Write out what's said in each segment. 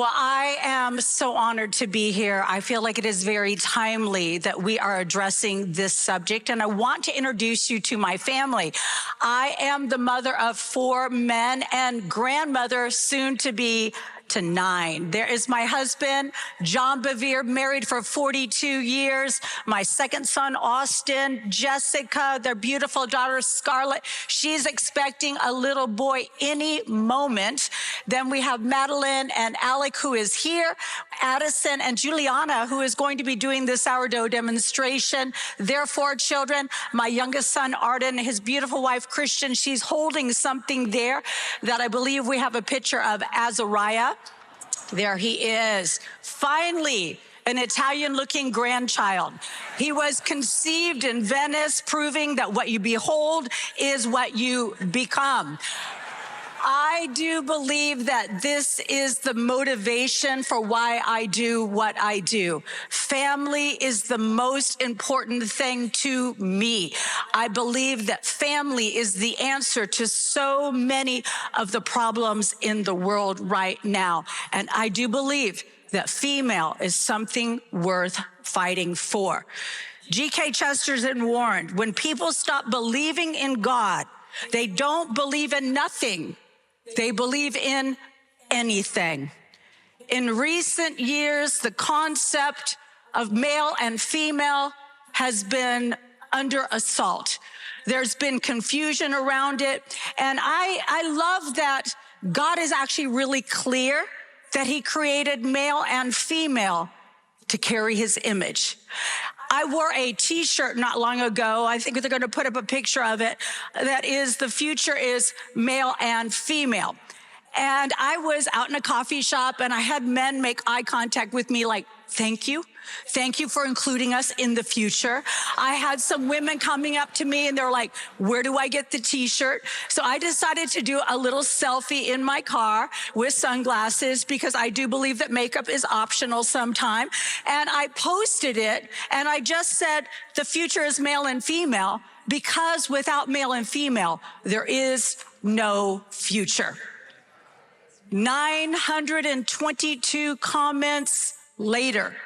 Well, I am so honored to be here. I feel like it is very timely that we are addressing this subject, and I want to introduce you to my family. I am the mother of 4 men and grandmother, soon to be to 9. There is my husband, John Bevere, married for 42 years. My second son, Austin, Jessica, their beautiful daughter, Scarlett. She's expecting a little boy any moment. Then we have Madeline and Alec, who is here, Addison and Juliana, who is going to be doing the sourdough demonstration. Their 4 children, my youngest son, Arden, his beautiful wife, Christian. She's holding something there that I believe we have a picture of Azariah. There he is. Finally, an Italian-looking grandchild. He was conceived in Venice, proving that what you behold is what you become. I do believe that this is the motivation for why I do what I do. Family is the most important thing to me. I believe that family is the answer to so many of the problems in the world right now. And I do believe that female is something worth fighting for. G.K. Chesterton warned, when people stop believing in God, they don't believe in nothing. They believe in anything. In recent years, the concept of male and female has been under assault. There's been confusion around it. And I love that God is actually really clear that he created male and female to carry his image. I wore a t-shirt not long ago. I think they're going to put up a picture of it. That is, the future is male and female. And I was out in a coffee shop and I had men make eye contact with me like, thank you. Thank you for including us in the future. I had some women coming up to me and they're like, where do I get the t-shirt? So I decided to do a little selfie in my car with sunglasses because I do believe that makeup is optional sometime. And I posted it and I just said, the future is male and female because without male and female, there is no future. 922 comments later.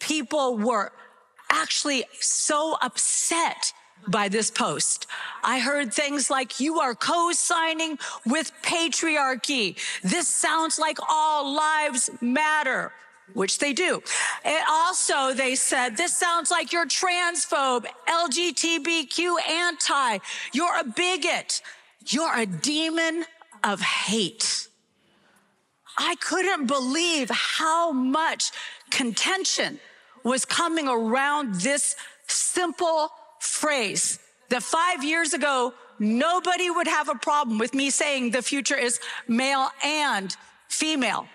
People were actually so upset by this post. I heard things like, you are co-signing with patriarchy. This sounds like all lives matter, which they do. And also they said, this sounds like you're transphobe, LGBTQ anti, you're a bigot, you're a demon of hate. I couldn't believe how much contention was coming around this simple phrase that 5 years ago, nobody would have a problem with me saying the future is male and female.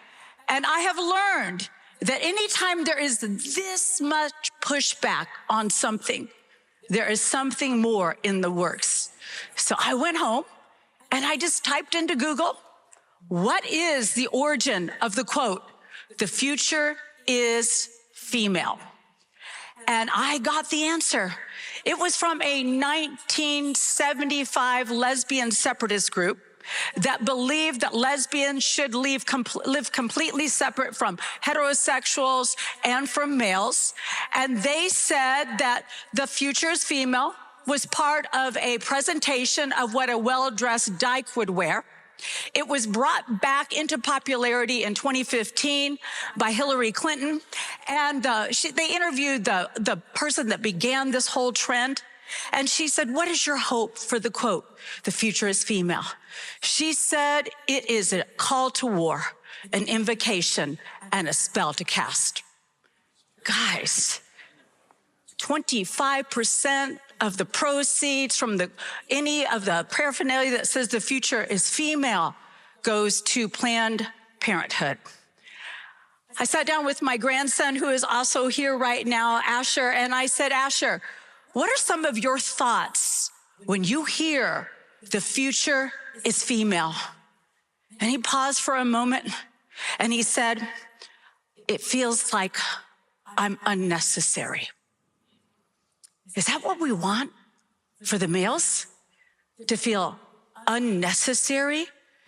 And I have learned that anytime there is this much pushback on something, there is something more in the works. So I went home and I just typed into Google, what is the origin of the quote, the future is female? And I got the answer. It was from a 1975 lesbian separatist group that believed that lesbians should live completely separate from heterosexuals and from males. And they said that the future is female was part of a presentation of what a well-dressed dyke would wear. It was brought back into popularity in 2015 by Hillary Clinton. And they interviewed the person that began this whole trend. And she said, what is your hope for the quote, the future is female? She said, it is a call to war, an invocation, and a spell to cast. Guys, 25% of the proceeds from any of the paraphernalia that says the future is female goes to Planned Parenthood. I sat down with my grandson, who is also here right now, Asher, and I said, Asher, what are some of your thoughts when you hear the future is female? And he paused for a moment and he said, it feels like I'm unnecessary. Is that what we want for the males? To feel unnecessary?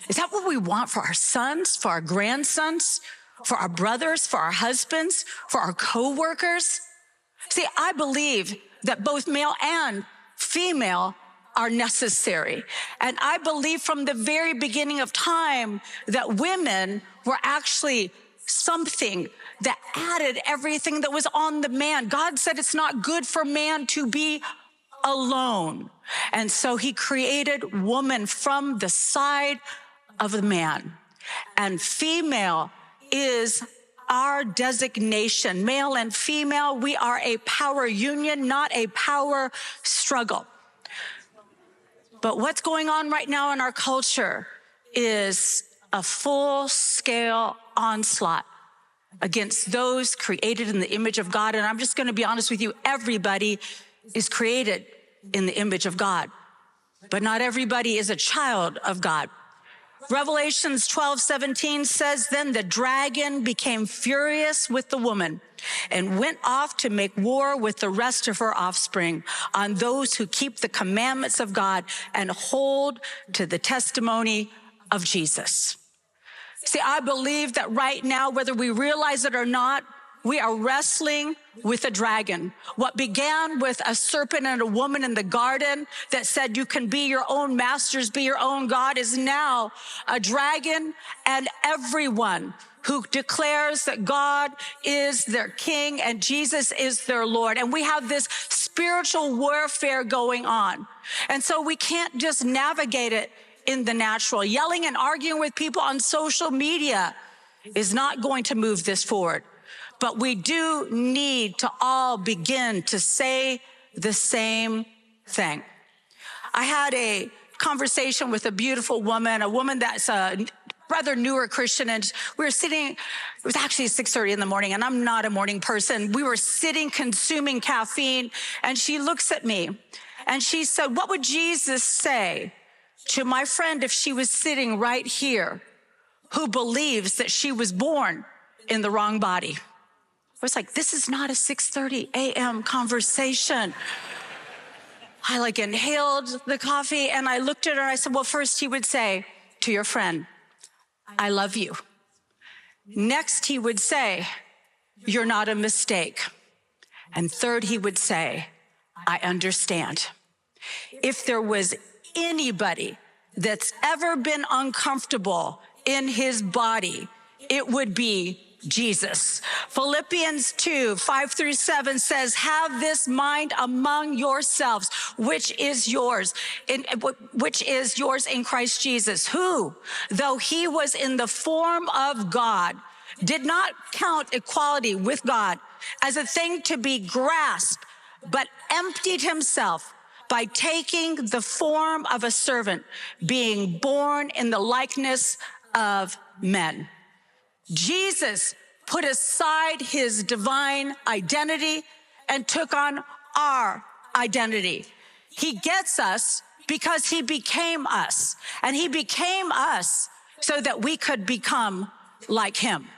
Is that what we want for our sons, for our grandsons? for our brothers, for our husbands, for our co-workers. See, I believe that both male and female are necessary. And I believe from the very beginning of time that women were actually something that added everything that was on the man. God said it's not good for man to be alone. And so he created woman from the side of the man. And female is our designation. Male and female, we are a power union, not a power struggle. But what's going on right now in our culture is a full-scale onslaught against those created in the image of God. And I'm just going to be honest with you, everybody is created in the image of God, but not everybody is a child of God. Revelations 12:17 says, then the dragon became furious with the woman and went off to make war with the rest of her offspring on those who keep the commandments of God and hold to the testimony of Jesus. See, I believe that right now, whether we realize it or not, we are wrestling with a dragon. What began with a serpent and a woman in the garden that said you can be your own masters, be your own God, is now a dragon and everyone who declares that God is their king and Jesus is their Lord. And we have this spiritual warfare going on. And so we can't just navigate it in the natural. Yelling and arguing with people on social media is not going to move this forward. But we do need to all begin to say the same thing. I had a conversation with a beautiful woman, a woman that's a rather newer Christian, and we were sitting, it was actually 6:30 in the morning, and I'm not a morning person. We were sitting consuming caffeine, and she looks at me, and she said, what would Jesus say to my friend if she was sitting right here who believes that she was born in the wrong body? I was like, this is not a 6:30 a.m. conversation. I inhaled the coffee and I looked at her. I said, well, first he would say to your friend, I love you. Next, he would say, you're not a mistake. And third, he would say, I understand. If there was anybody that's ever been uncomfortable in his body, it would be Jesus. Philippians 2:5-7 says, have this mind among yourselves, which is yours in Christ Jesus, who, though he was in the form of God, did not count equality with God as a thing to be grasped, but emptied himself by taking the form of a servant, being born in the likeness of men. Jesus put aside his divine identity and took on our identity. He gets us because he became us, and he became us so that we could become like him.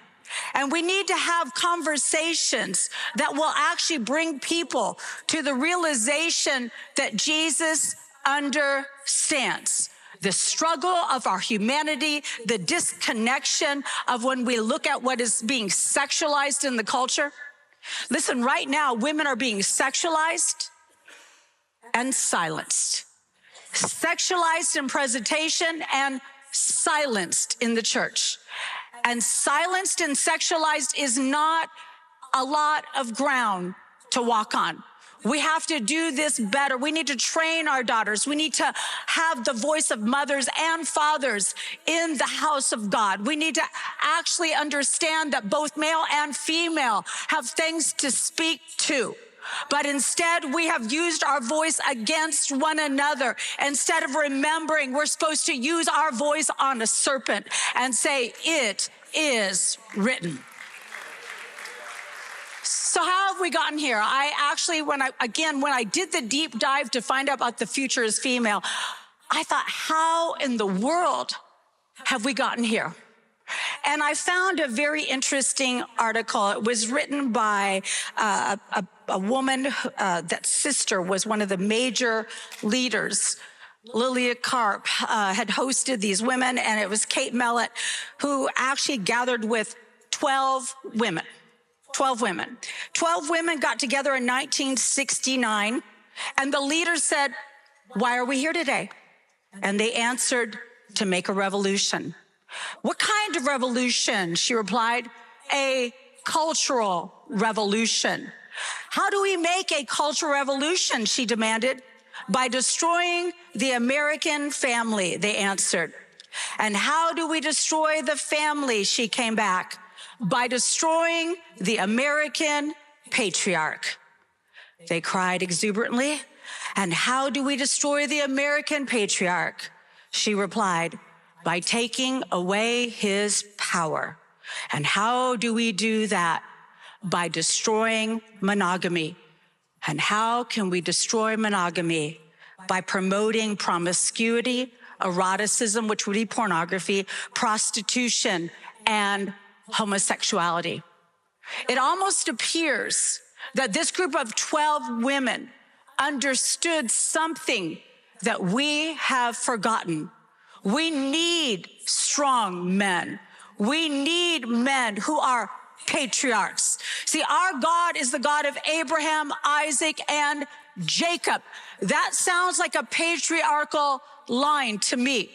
And we need to have conversations that will actually bring people to the realization that Jesus understands the struggle of our humanity, the disconnection of when we look at what is being sexualized in the culture. Listen, right now, women are being sexualized and silenced. Sexualized in presentation and silenced in the church. And silenced and sexualized is not a lot of ground to walk on. We have to do this better. We need to train our daughters. We need to have the voice of mothers and fathers in the house of God. We need to actually understand that both male and female have things to speak to. But instead, we have used our voice against one another. Instead of remembering, we're supposed to use our voice on a serpent and say, it is written. So how have we gotten here? I actually, when I did the deep dive to find out about the future as female, I thought, how in the world have we gotten here? And I found a very interesting article. It was written by a woman, that sister was one of the major leaders. Lilia Karp had hosted these women, and it was Kate Mellett who actually gathered with 12 women. 12 women. 12 women got together in 1969, and the leader said, "Why are we here today?" And they answered, "To make a revolution." "What kind of revolution?" She replied. "A cultural revolution." "How do we make a cultural revolution?" she demanded. "By destroying the American family," they answered. "And how do we destroy the family?" she came back. "By destroying the American patriarch." They cried exuberantly. "And how do we destroy the American patriarch?" She replied, "By taking away his power." "And how do we do that?" "By destroying monogamy." "And how can we destroy monogamy?" "By promoting promiscuity, eroticism," which would be pornography, "prostitution, and homosexuality." It almost appears that this group of 12 women understood something that we have forgotten. We need strong men. We need men who are patriarchs. See, our God is the God of Abraham, Isaac, and Jacob. That sounds like a patriarchal line to me.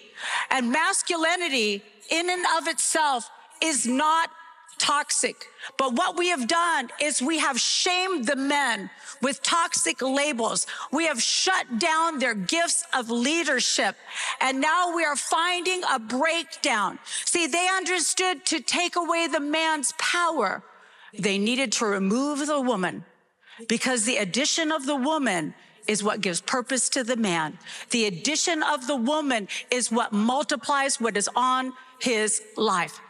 And masculinity in and of itself is not toxic. But what we have done is we have shamed the men with toxic labels. We have shut down their gifts of leadership. And now we are finding a breakdown. See, they understood to take away the man's power, they needed to remove the woman, because the addition of the woman is what gives purpose to the man. The addition of the woman is what multiplies what is on his life.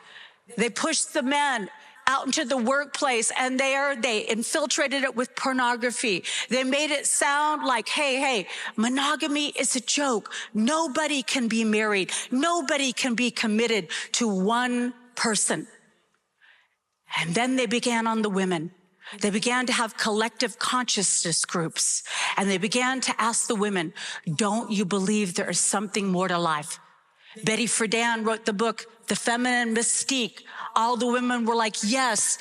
They pushed the men out into the workplace, and there they infiltrated it with pornography. They made it sound like, hey, monogamy is a joke. Nobody can be married. Nobody can be committed to one person. And then they began on the women. They began to have collective consciousness groups, and they began to ask the women, "Don't you believe there is something more to life?" Betty Friedan wrote the book, The Feminine Mystique. All the women were like, yes,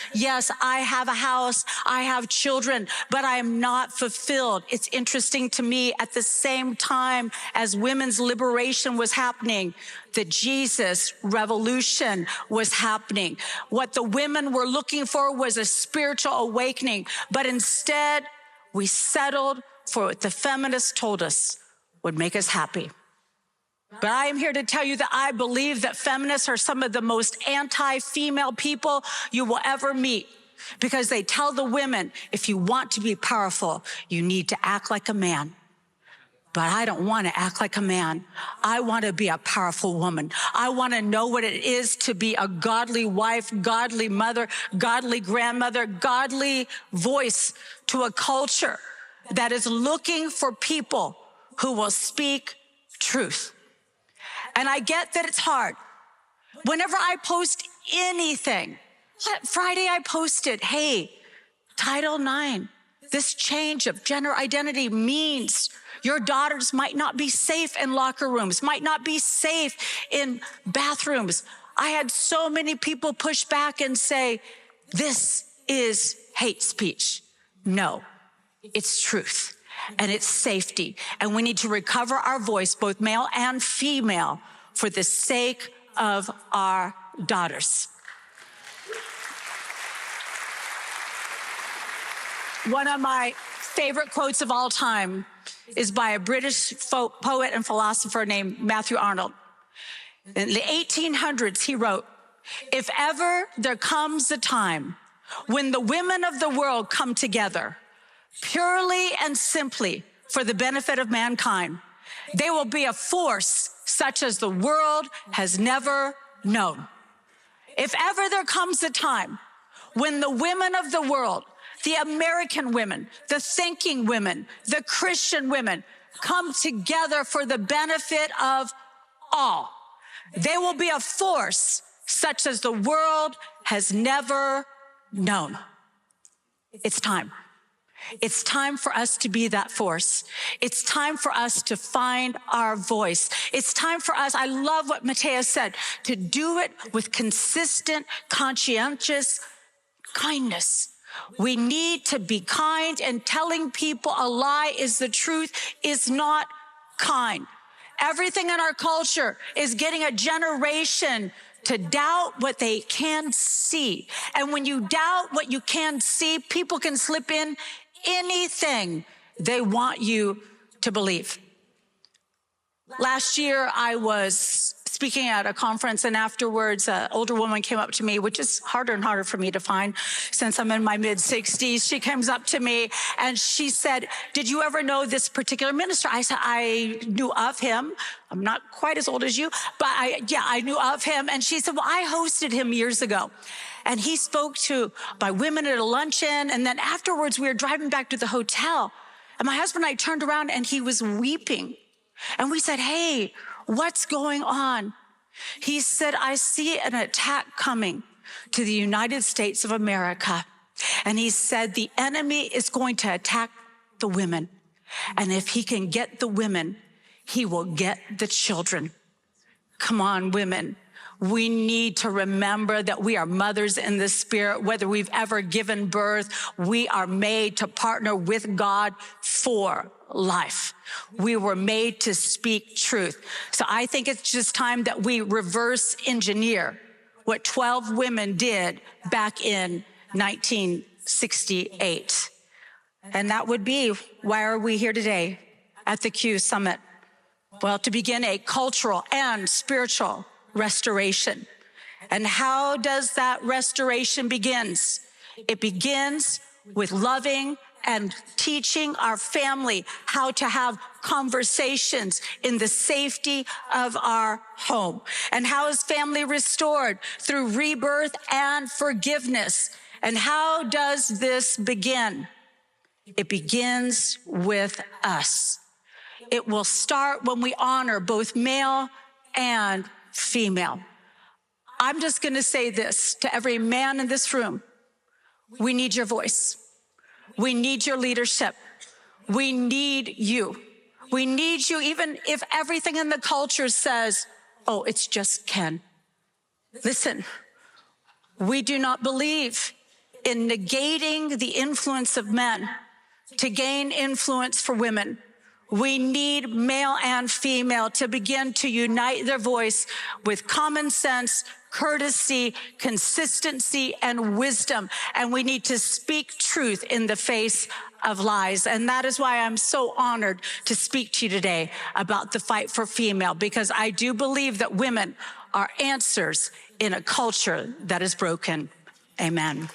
I have a house, I have children, but I am not fulfilled. It's interesting to me, at the same time as women's liberation was happening, the Jesus revolution was happening. What the women were looking for was a spiritual awakening, but instead we settled for what the feminists told us would make us happy. But I am here to tell you that I believe that feminists are some of the most anti-female people you will ever meet, because they tell the women, if you want to be powerful, you need to act like a man. But I don't want to act like a man. I want to be a powerful woman. I want to know what it is to be a godly wife, godly mother, godly grandmother, godly voice to a culture that is looking for people who will speak truth. And I get that it's hard. Whenever I post anything, Friday I posted, hey, Title IX, this change of gender identity means your daughters might not be safe in locker rooms, might not be safe in bathrooms. I had so many people push back and say, this is hate speech. No, it's truth. And it's safety. And we need to recover our voice, both male and female, for the sake of our daughters. One of my favorite quotes of all time is by a British poet and philosopher named Matthew Arnold. In the 1800s, he wrote, "If ever there comes a time when the women of the world come together, purely and simply for the benefit of mankind, they will be a force such as the world has never known." If ever there comes a time when the women of the world, the American women, the thinking women, the Christian women, come together for the benefit of all, they will be a force such as the world has never known. It's time. It's time for us to be that force. It's time for us to find our voice. It's time for us, I love what Matea said, to do it with consistent, conscientious kindness. We need to be kind, and telling people a lie is the truth is not kind. Everything in our culture is getting a generation to doubt what they can see. And when you doubt what you can see, people can slip in anything they want you to believe. Last year, I was speaking at a conference, and afterwards, an older woman came up to me, which is harder and harder for me to find since I'm in my mid-60s. She comes up to me and she said, "Did you ever know this particular minister?" I said, "I knew of him. I'm not quite as old as you, but I knew of him." And she said, "Well, I hosted him years ago. And he spoke to by women at a luncheon. And then afterwards, we were driving back to the hotel. And my husband and I turned around and he was weeping. And we said, 'Hey, what's going on?' He said, 'I see an attack coming to the United States of America.' And he said, 'The enemy is going to attack the women. And if he can get the women, he will get the children.'" Come on, women. We need to remember that we are mothers in the spirit. Whether we've ever given birth, we are made to partner with God for life. We were made to speak truth. So I think it's just time that we reverse engineer what 12 women did back in 1968. And that would be, why are we here today at the Q Summit? Well, to begin a cultural and spiritual restoration. And how does that restoration begins? It begins with loving and teaching our family how to have conversations in the safety of our home. And how is family restored? Through rebirth and forgiveness. And how does this begin? It begins with us. It will start when we honor both male and female. I'm just going to say this to every man in this room. We need your voice. We need your leadership. We need you. We need you even if everything in the culture says, "Oh, it's just Ken." Listen, we do not believe in negating the influence of men to gain influence for women. We need male and female to begin to unite their voice with common sense, courtesy, consistency, and wisdom. And we need to speak truth in the face of lies. And that is why I'm so honored to speak to you today about the fight for female, because I do believe that women are answers in a culture that is broken. Amen.